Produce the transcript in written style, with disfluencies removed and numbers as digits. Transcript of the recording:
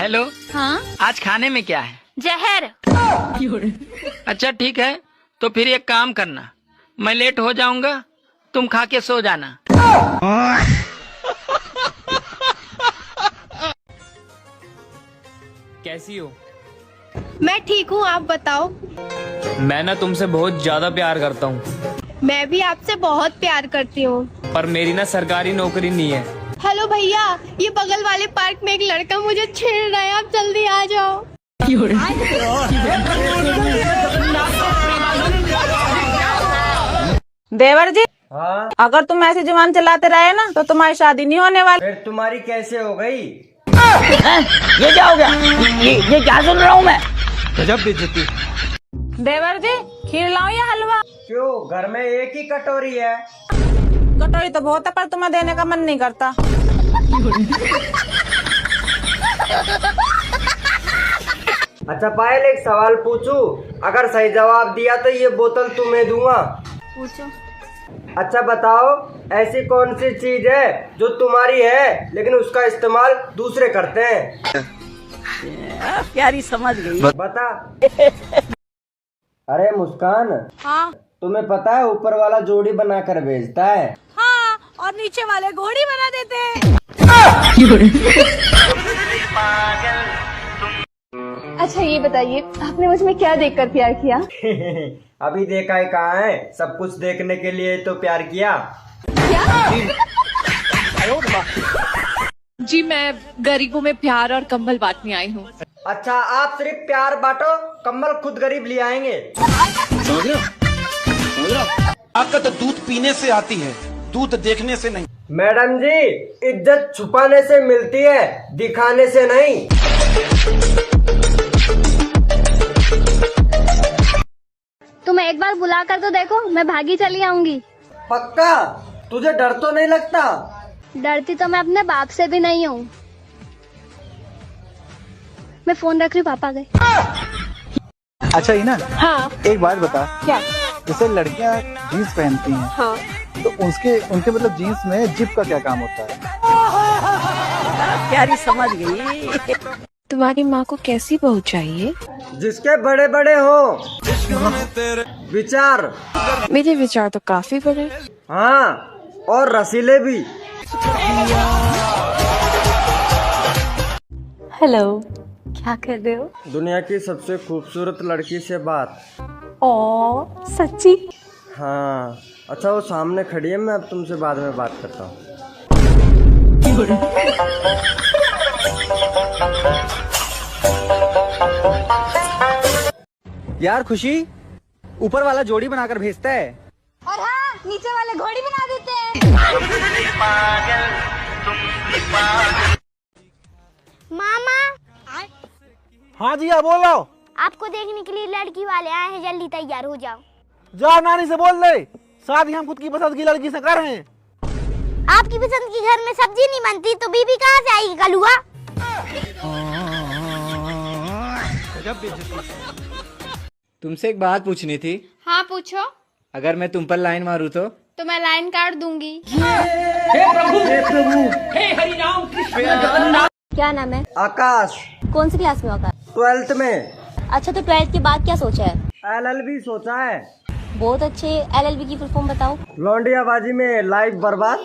Hello. हाँ, आज खाने में क्या है? जहर। अच्छा ठीक है, तो फिर एक काम करना, मैं लेट हो जाऊंगा, तुम खा के सो जाना। कैसी हो? मैं ठीक हूँ, आप बताओ। मैं ना तुमसे बहुत ज्यादा प्यार करता हूँ, मैं भी आपसे बहुत प्यार करती हूँ। पर मेरी ना सरकारी नौकरी नहीं है। हेलो भैया, ये बगल वाले पार्क में एक लड़का मुझे छेड़ रहा है, आप जल्दी आ जाओ। देवर जी, हाँ, अगर तुम ऐसी जुबान चलाते रहे ना तो तुम्हारी शादी नहीं होने वाली। फिर तुम्हारी कैसे हो गई? ये क्या हो गया? ये क्या सुन रहा हूँ मैं? गजब बेइज्जती। देवर जी, खीर लाऊं या हलवा? क्यों, घर में एक ही कटोरी है। कटोरी तो बहुत है, पर तुम्हें देने का मन नहीं करता। अच्छा पायल, एक सवाल पूछूं? अगर सही जवाब दिया तो ये बोतल तुम्हें दूंगा। पूछो। अच्छा बताओ, ऐसी कौन सी चीज है जो तुम्हारी है लेकिन उसका इस्तेमाल दूसरे करते हैं? प्यारी समझ गई। बता। अरे मुस्कान, हाँ तुम्हें पता है ऊपर वाला जोड़ी बनाकर भेजता है। हाँ, और नीचे वाले घोड़ी बना देते हैं। अच्छा ये बताइए, आपने मुझ में क्या देखकर प्यार किया? अभी देखा है कहाँ है, सब कुछ देखने के लिए तो प्यार किया। जी मैं गरीबों में प्यार और कंबल बांटने आई हूँ। अच्छा, आप सिर्फ प्यार बांटो, कम्बल खुद गरीब ले आएंगे। ताकत दूध पीने से आती है, दूध देखने से नहीं। मैडम जी, इज्जत छुपाने से मिलती है, दिखाने से नहीं। तुम एक बार बुला कर तो देखो, मैं भागी चली आऊंगी। पक्का? तुझे डर तो नहीं लगता? डरती तो मैं अपने बाप से भी नहीं हूँ। मैं फोन रख रही हूँ, पापा गए। अच्छा इना, हाँ। एक बात बता। क्या? जैसे लड़कियां जीन्स पहनती हैं, हाँ। तो उनके मतलब जीन्स में जिप का क्या काम होता है? प्यारी समझ गई। तुम्हारी माँ को कैसी बहू चाहिए? जिसके बड़े बड़े हो विचार। मेरे विचार तो काफी बड़े। हाँ, और रसीले भी। हेलो, क्या कर रहे हो? दुनिया की सबसे खूबसूरत लड़की से बात। ओ सच्ची? हाँ। अच्छा वो सामने खड़ी है, मैं अब तुमसे बाद में बात करता हूँ। यार खुशी, ऊपर वाला जोड़ी बनाकर भेजता है। और हाँ, नीचे वाले घोड़ी बना देते हैं। मामा, हाँ जी, हाँ बोलो। आपको देखने के लिए लड़की वाले आए हैं, जल्दी तैयार हो जाओ। जा नानी से बोल दे, शादी हम खुद की पसंद की लड़की से कर रहे हैं। आपकी पसंद की घर में सब्जी नहीं बनती तो बीबी कहाँ से आएगी कलुआ? तुमसे एक बात पूछनी थी। हाँ पूछो। अगर मैं तुम पर लाइन मारूं तो मैं लाइन काट दूंगी। क्या नाम है? आकाश। कौन सी क्लास में होगा? 12th में। अच्छा, तो 12th के बाद क्या सोचा है? LLB सोचा है। बहुत अच्छे। LLB की फुल फॉर्म बताओ। लौंडियाबाजी में लाइफ बर्बाद।